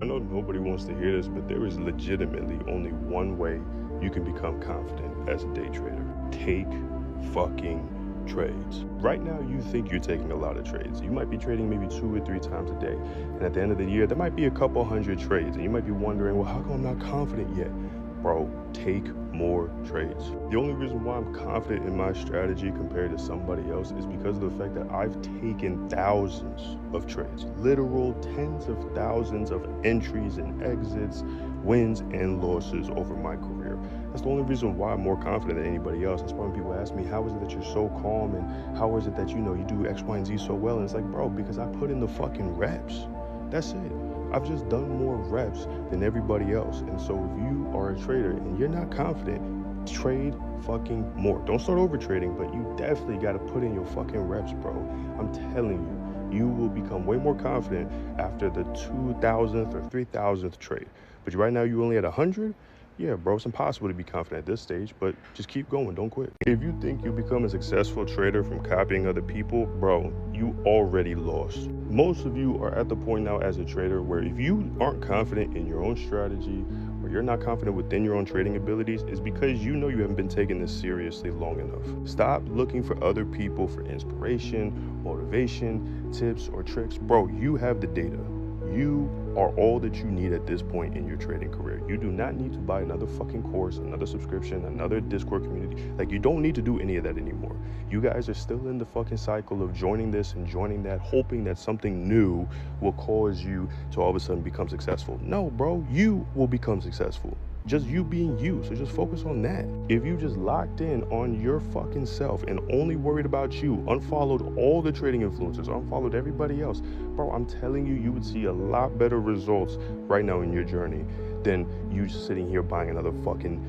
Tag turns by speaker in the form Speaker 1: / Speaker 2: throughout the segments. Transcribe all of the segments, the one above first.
Speaker 1: I know nobody wants to hear this, but there is legitimately only one way you can become confident as a day trader. Take fucking trades. Right now, you think you're taking a lot of trades. You might be trading maybe 2 or 3 times a day. And at the end of the year, there might be a couple hundred trades. And you might be wondering, well, how come I'm not confident yet? Bro, take more trades. The only reason why I'm confident in my strategy compared to somebody else is because of the fact that I've taken thousands of trades, literal tens of thousands of entries and exits, wins and losses over my career. That's the only reason why I'm more confident than anybody else. That's why when people ask me, how is it that you're so calm and how is it that, you do X, Y, and Z so well? And it's like, bro, because I put in the fucking reps. That's it. I've just done more reps than everybody else. And so if you are a trader and you're not confident, trade fucking more. Don't start over trading, but you definitely got to put in your fucking reps, bro. I'm telling you, you will become way more confident after the 2,000th or 3,000th trade. But right now you only at 100? Yeah, bro, it's impossible to be confident at this stage, but just keep going, don't quit. If you think you become a successful trader from copying other people, bro, you already lost. Most of you are at the point now as a trader where if you aren't confident in your own strategy or you're not confident within your own trading abilities, it's because you know you haven't been taking this seriously long enough. Stop looking for other people for inspiration, motivation, tips, or tricks. Bro, you have the data. You are all that you need at this point in your trading career. You do not need to buy another fucking course, another subscription, another Discord community. Like, you don't need to do any of that anymore. You guys are still in the fucking cycle of joining this and joining that, hoping that something new will cause you to all of a sudden become successful. No, bro, you will become successful. Just you being you, so just focus on that. If you just locked in on your fucking self and only worried about you, unfollowed all the trading influencers, unfollowed everybody else, bro, I'm telling you, you would see a lot better results right now in your journey than you just sitting here buying another fucking,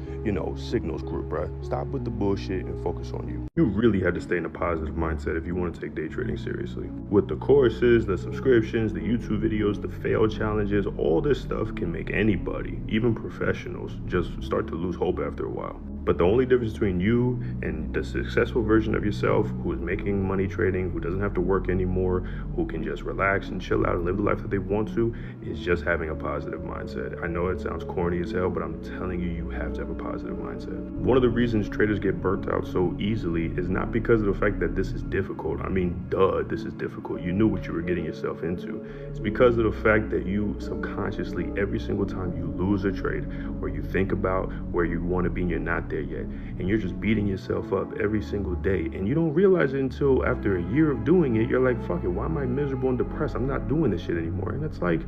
Speaker 1: signals group, bro. Stop with the bullshit and focus on you. You really have to stay in a positive mindset if you want to take day trading seriously. With the courses, the subscriptions, the YouTube videos, the fail challenges, all this stuff can make anybody, even professionals, just start to lose hope after a while. But the only difference between you and the successful version of yourself who is making money trading, who doesn't have to work anymore, who can just relax and chill out and live the life that they want to, is just having a positive mindset. I know it sounds corny as hell, but I'm telling you, you have to have a positive mindset. One of the reasons traders get burnt out so easily is not because of the fact that this is difficult. I mean, duh, this is difficult. You knew what you were getting yourself into. It's because of the fact that you subconsciously, every single time you lose a trade or you think about where you want to be and you're not there yet, and you're just beating yourself up every single day, and you don't realize it until after a year of doing it. You're like, fuck it, why am I miserable and depressed? I'm not doing this shit anymore. And it's like,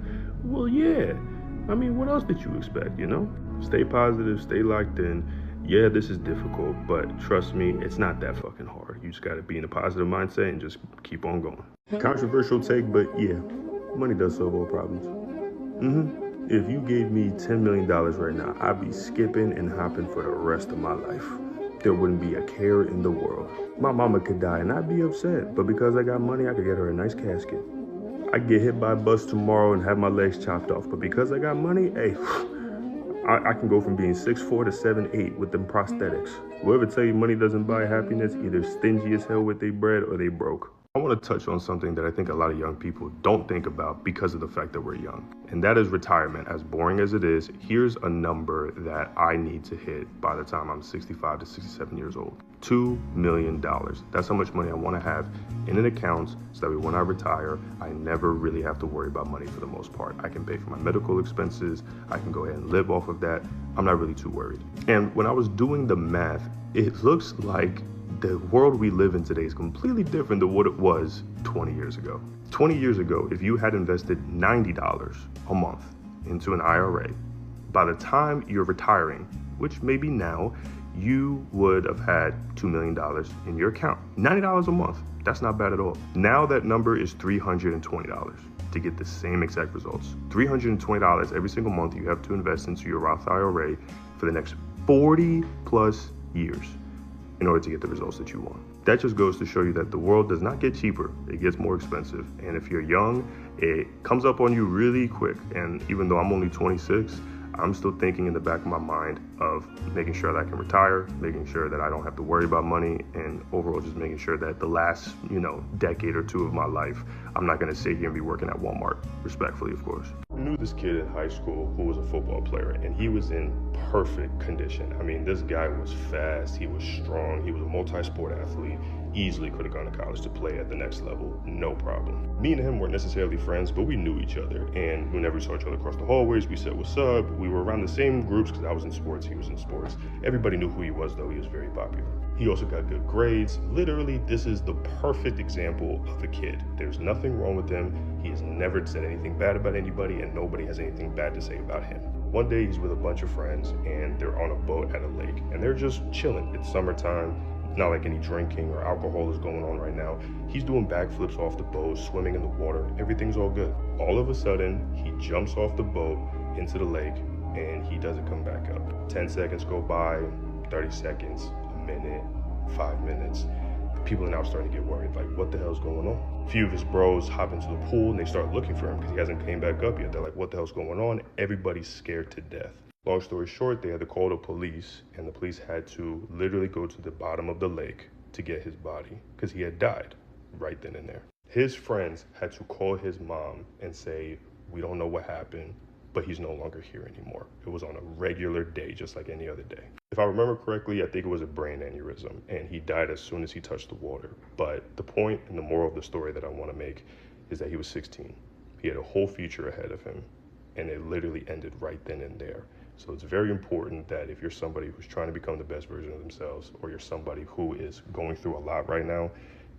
Speaker 1: well, yeah, I mean, what else did you expect? Stay positive, stay locked in. Yeah, this is difficult, but trust me, it's not that fucking hard. You just got to be in a positive mindset and just keep on going. Controversial take, but yeah, money does solve all problems. If you gave me $10 million right now, I'd be skipping and hopping for the rest of my life. There wouldn't be a care in the world. My mama could die and I'd be upset, but because I got money, I could get her a nice casket. I could get hit by a bus tomorrow and have my legs chopped off, but because I got money, hey, I can go from being 6'4" to 7'8" with them prosthetics. Whoever tell you money doesn't buy happiness, either stingy as hell with their bread or they broke. I want to touch on something that I think a lot of young people don't think about because of the fact that we're young. And that is retirement. As boring as it is, here's a number that I need to hit by the time I'm 65 to 67 years old. $2 million. That's how much money I want to have in an account so that when I retire, I never really have to worry about money for the most part. I can pay for my medical expenses. I can go ahead and live off of that. I'm not really too worried. And when I was doing the math, it looks like the world we live in today is completely different than what it was 20 years ago. 20 years ago, if you had invested $90 a month into an IRA, by the time you're retiring, which maybe now, you would have had $2 million in your account. $90 a month, that's not bad at all. Now that number is $320 to get the same exact results. $320 every single month you have to invest into your Roth IRA for the next 40 plus years in order to get the results that you want. That just goes to show you that the world does not get cheaper, it gets more expensive. And if you're young, it comes up on you really quick. And even though I'm only 26, I'm still thinking in the back of my mind of making sure that I can retire, making sure that I don't have to worry about money, and overall just making sure that the last, decade or two of my life, I'm not gonna sit here and be working at Walmart, respectfully, of course. I knew this kid in high school who was a football player, and he was in perfect condition. I mean, this guy was fast, he was strong, he was a multi-sport athlete, easily could have gone to college to play at the next level, no problem. Me and him weren't necessarily friends, but we knew each other, and whenever we saw each other across the hallways, we said, what's up? We were around the same groups because I was in sports, he was in sports. Everybody knew who he was, though. He was very popular. He also got good grades. Literally, this is the perfect example of a kid. There's nothing wrong with him. He has never said anything bad about anybody, and nobody has anything bad to say about him. One day, he's with a bunch of friends, and they're on a boat at a lake, and they're just chilling. It's summertime. It's not like any drinking or alcohol is going on right now. He's doing backflips off the boat, swimming in the water. Everything's all good. All of a sudden, he jumps off the boat into the lake, and he doesn't come back up. 10 seconds go by, 30 seconds, a minute, 5 minutes. People are now starting to get worried, like, what the hell's going on? A few of his bros hop into the pool and they start looking for him because he hasn't came back up yet. They're like, what the hell's going on? Everybody's scared to death. Long story short, they had to call the police, and the police had to literally go to the bottom of the lake to get his body because he had died right then and there. His friends had to call his mom and say, we don't know what happened, but he's no longer here anymore. It was on a regular day, just like any other day. If I remember correctly, I think it was a brain aneurysm, and he died as soon as he touched the water. But the point and the moral of the story that I want to make is that he was 16. He had a whole future ahead of him, and it literally ended right then and there. So it's very important that if you're somebody who's trying to become the best version of themselves, or you're somebody who is going through a lot right now,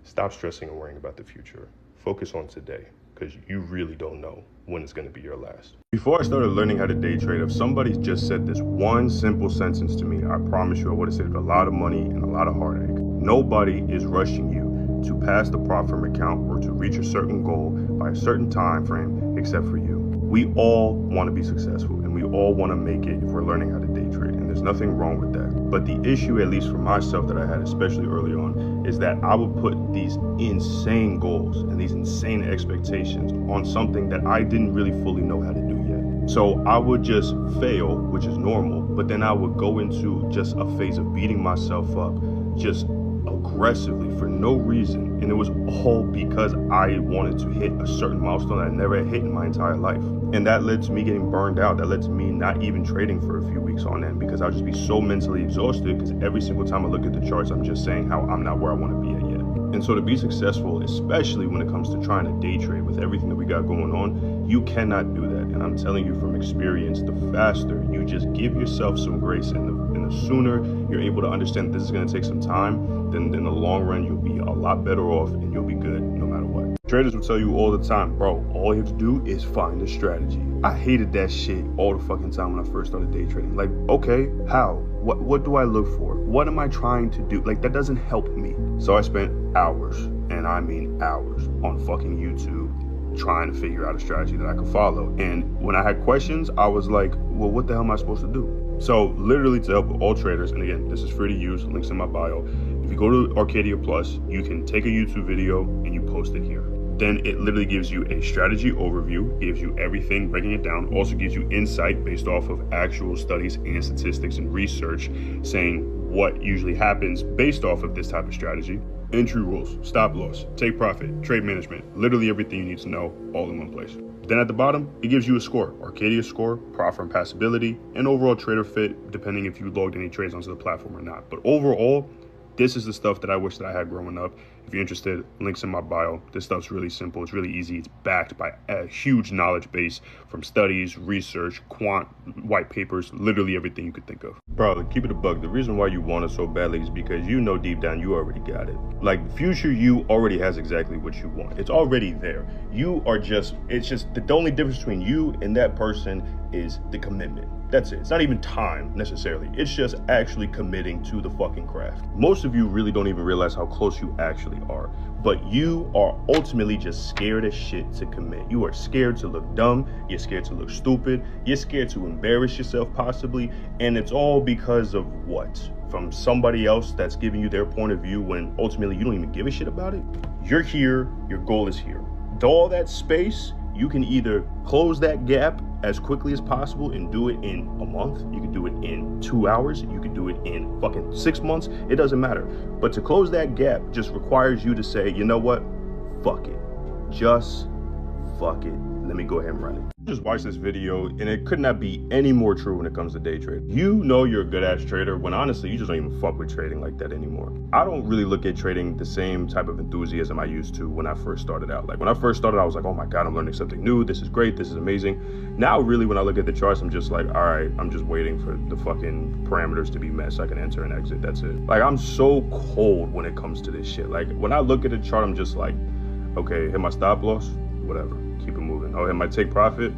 Speaker 1: stop stressing and worrying about the future. Focus on today, because you really don't know when it's going to be your last. Before I started learning how to day trade, if somebody just said this one simple sentence to me, I promise you I would have saved a lot of money and a lot of heartache. Nobody is rushing you to pass the prop firm account or to reach a certain goal by a certain time frame except for you. We all want to be successful, and we all want to make it if we're learning how to day trade, and there's nothing wrong with that. But the issue, at least for myself, that I had, especially early on, is that I would put these insane goals and these insane expectations on something that I didn't really fully know how to do yet. So I would just fail, which is normal, but then I would go into just a phase of beating myself up, just aggressively for no reason, and it was all because I wanted to hit a certain milestone that I never had hit in my entire life. And that led to me getting burned out. That led to me not even trading for a few weeks on end because I'll just be so mentally exhausted because every single time I look at the charts, I'm just saying how I'm not where I want to be at yet. And so to be successful, especially when it comes to trying to day trade with everything that we got going on, you cannot do that. And I'm telling you from experience, the faster you just give yourself some grace and the sooner you're able to understand this is going to take some time, then in the long run, you'll be a lot better off and you'll be good no matter what. Traders will tell you all the time, bro, all you have to do is find a strategy. I hated that shit all the fucking time when I first started day trading. Like, okay, how? What do I look for? What am I trying to do? Like, that doesn't help me. So I spent hours, and I mean hours, on fucking YouTube trying to figure out a strategy that I could follow. And when I had questions, I was like, well, what the hell am I supposed to do? So literally to help all traders, and again, this is free to use, links in my bio. If you go to Arcadia Plus, you can take a YouTube video and you post it here. Then it literally gives you a strategy overview, gives you everything, breaking it down, also gives you insight based off of actual studies and statistics and research saying what usually happens based off of this type of strategy. Entry rules, stop loss, take profit, trade management, literally everything you need to know all in one place. Then at the bottom, it gives you a score, Arcadia score, prop firm passability, and overall trader fit, depending if you logged any trades onto the platform or not. But overall, this is the stuff that I wish that I had growing up. If you're interested, links in my bio. This stuff's really simple. It's really easy. It's backed by a huge knowledge base from studies, research, quant, white papers, literally everything you could think of. Bro, keep it a buck. The reason why you want it so badly is because you know deep down you already got it. Like, future you already has exactly what you want. It's already there. You are just, it's just the only difference between you and that person is the commitment. That's it. It's not even time necessarily. It's just actually committing to the fucking craft. Most of you really don't even realize how close you actually are, but you are ultimately just scared as shit to commit. You are scared to look dumb. You're scared to look stupid. You're scared to embarrass yourself possibly. And it's all because of what? From somebody else that's giving you their point of view when ultimately you don't even give a shit about it. You're here. Your goal is here. To all that space, you can either close that gap as quickly as possible and do it in a month. You can do it in 2 hours. You can do it in fucking 6 months. It doesn't matter. But to close that gap just requires you to say, you know what? Fuck it. Just fuck it. Let let me go ahead and run it. Just watch this video and it could not be any more true when it comes to day trading. You know you're a good ass trader when honestly you just don't even fuck with trading like that anymore. I don't really look at trading the same type of enthusiasm I used to when I first started out. Like when I first started, I was like, oh my God, I'm learning something new. This is great. This is amazing. Now really when I look at the charts, I'm just like, all right, I'm just waiting for the fucking parameters to be met so I can enter and exit. That's it. Like I'm so cold when it comes to this shit. Like when I look at the chart, I'm just like, okay, hit my stop loss, whatever, keep it moving. Oh, hit my take profit.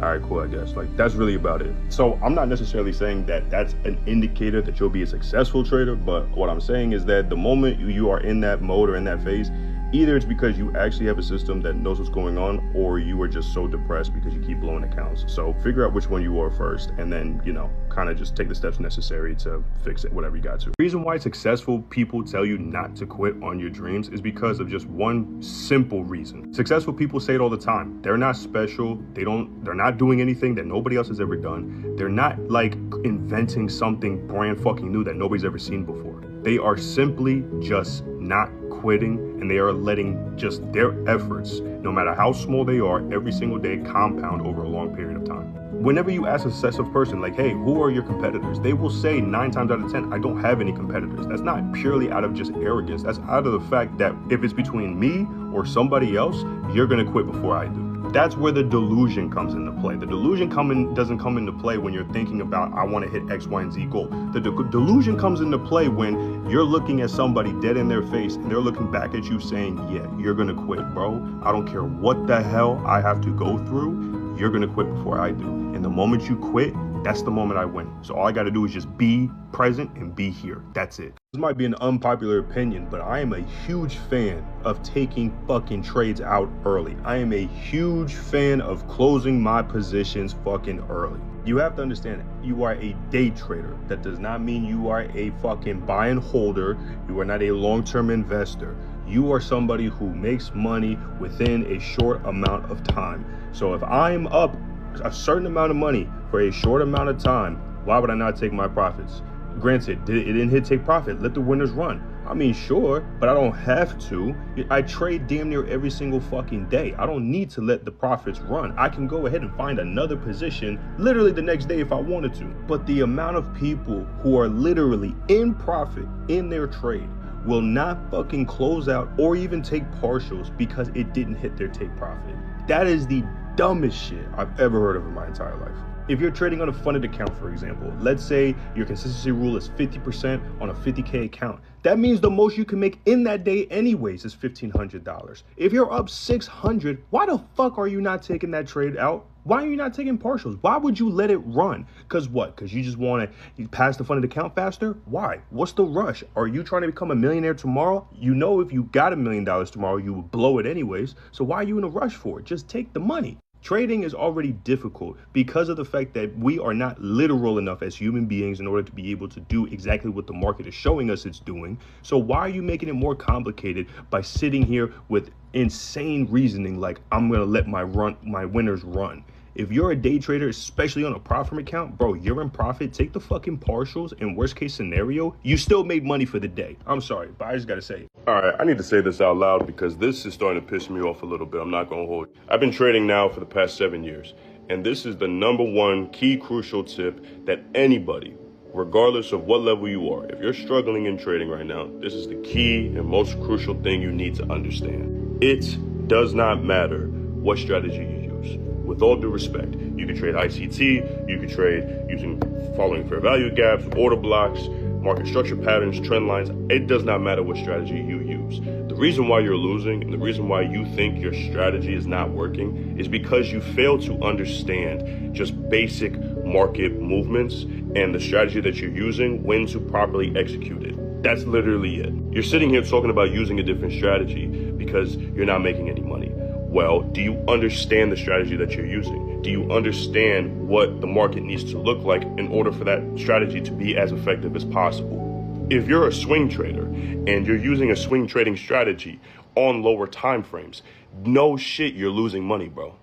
Speaker 1: All right, cool, I guess. Like, that's really about it. So I'm not necessarily saying that that's an indicator that you'll be a successful trader, but what I'm saying is that the moment you are in that mode or in that phase, either it's because you actually have a system that knows what's going on, or you are just so depressed because you keep blowing accounts. So figure out which one you are first, and then, you know, kind of just take the steps necessary to fix it, whatever you got to. The reason why successful people tell you not to quit on your dreams is because of just one simple reason. Successful people say it all the time. They're not special. They're not doing anything that nobody else has ever done. They're not like inventing something brand fucking new that nobody's ever seen before. They are simply just not quitting, and they are letting just their efforts, no matter how small they are, every single day compound over a long period of time. Whenever you ask a successful person, like, hey, who are your competitors? They will say 9 times out of 10, I don't have any competitors. That's not purely out of just arrogance. That's out of the fact that if it's between me or somebody else, you're gonna quit before I do. That's where the delusion comes into play. The delusion doesn't come into play when you're thinking about, I want to hit X, Y, and Z goal. The delusion comes into play when you're looking at somebody dead in their face and they're looking back at you saying, yeah, you're going to quit, bro. I don't care what the hell I have to go through. You're going to quit before I do. And the moment you quit, that's the moment I win. So all I got to do is just be present and be here. That's it. This might be an unpopular opinion, but I am a huge fan of taking fucking trades out early. I am a huge fan of closing my positions fucking early. You have to understand, you are a day trader. That does not mean you are a fucking buy and holder. You are not a long-term investor. You are somebody who makes money within a short amount of time. So if I'm up a certain amount of money for a short amount of time, why would I not take my profits? Granted, it didn't hit take profit. Let the winners run. I mean, sure, but I don't have to. I trade damn near every single fucking day. I don't need to let the profits run. I can go ahead and find another position literally the next day if I wanted to. But the amount of people who are literally in profit in their trade will not fucking close out or even take partials because it didn't hit their take profit. That is the dumbest shit I've ever heard of in my entire life. If you're trading on a funded account, for example, let's say your consistency rule is 50% on a 50K account. That means the most you can make in that day anyways is $1,500. If you're up 600, why the fuck are you not taking that trade out? Why are you not taking partials? Why would you let it run? Because what? Because you just want to pass the funded account faster? Why? What's the rush? Are you trying to become a millionaire tomorrow? You know if you got $1 million tomorrow, you would blow it anyways. So why are you in a rush for it? Just take the money. Trading is already difficult because of the fact that we are not literal enough as human beings in order to be able to do exactly what the market is showing us it's doing. So why are you making it more complicated by sitting here with insane reasoning like I'm going to let my winners run? If you're a day trader, especially on a profit account, bro, you're in profit. Take the fucking partials. In worst case scenario, you still made money for the day. I'm sorry, but I just got to say it. All right, I need to say this out loud because this is starting to piss me off a little bit. I'm not going to hold you. I've been trading now for the past 7 years, and this is the #1 key crucial tip that anybody, regardless of what level you are, if you're struggling in trading right now, this is the key and most crucial thing you need to understand. It does not matter what strategy you use. With all due respect, you can trade ICT, you can trade using following fair value gaps, order blocks, market structure patterns, trend lines. It does not matter what strategy you use. The reason why you're losing and the reason why you think your strategy is not working is because you fail to understand just basic market movements and the strategy that you're using, when to properly execute it. That's literally it. You're sitting here talking about using a different strategy because you're not making any money. Well, do you understand the strategy that you're using? Do you understand what the market needs to look like in order for that strategy to be as effective as possible? If you're a swing trader and you're using a swing trading strategy on lower time frames, no shit, you're losing money, bro.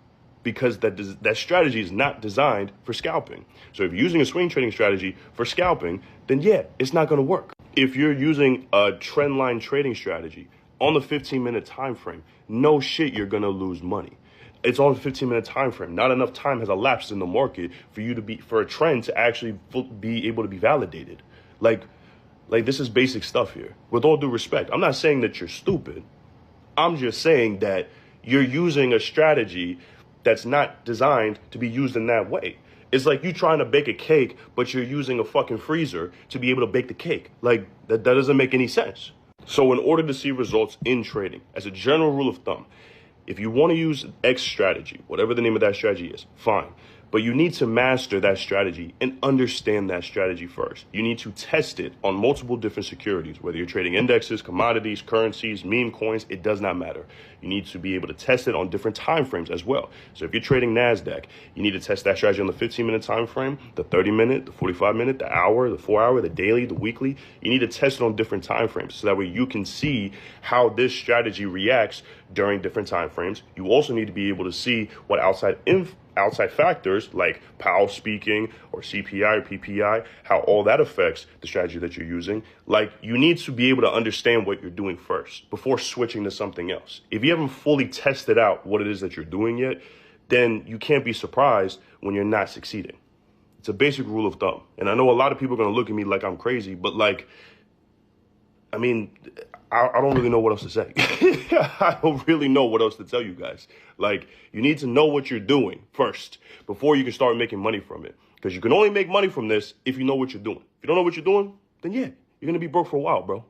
Speaker 1: Because that strategy is not designed for scalping. So if you're using a swing trading strategy for scalping, then yeah, it's not going to work. If you're using a trend line trading strategy on the 15-minute time frame, no shit, you're gonna lose money. It's on a 15-minute time frame. Not enough time has elapsed in the market for a trend to actually be able to be validated. Like this is basic stuff here. With all due respect, I'm not saying that you're stupid. I'm just saying that you're using a strategy that's not designed to be used in that way. It's like you trying to bake a cake, but you're using a fucking freezer to be able to bake the cake. Like, that doesn't make any sense. So in order to see results in trading, as a general rule of thumb, if you want to use X strategy, whatever the name of that strategy is, fine. But you need to master that strategy and understand that strategy first. You need to test it on multiple different securities, whether you're trading indexes, commodities, currencies, meme coins, it does not matter. You need to be able to test it on different time frames as well. So if you're trading NASDAQ, you need to test that strategy on the 15-minute time frame, the 30-minute, the 45-minute, the hour, the 4-hour, the daily, the weekly. You need to test it on different time frames so that way you can see how this strategy reacts during different time frames. You also need to be able to see what outside factors like Powell speaking or CPI or PPI, how all that affects the strategy that you're using. Like, you need to be able to understand what you're doing first before switching to something else. If you haven't fully tested out what it is that you're doing yet, then you can't be surprised when you're not succeeding. It's a basic rule of thumb. And I know a lot of people are going to look at me like I'm crazy, but I don't really know what else to say. I don't really know what else to tell you guys. Like, you need to know what you're doing first before you can start making money from it. Because you can only make money from this if you know what you're doing. If you don't know what you're doing, then yeah, you're going to be broke for a while, bro.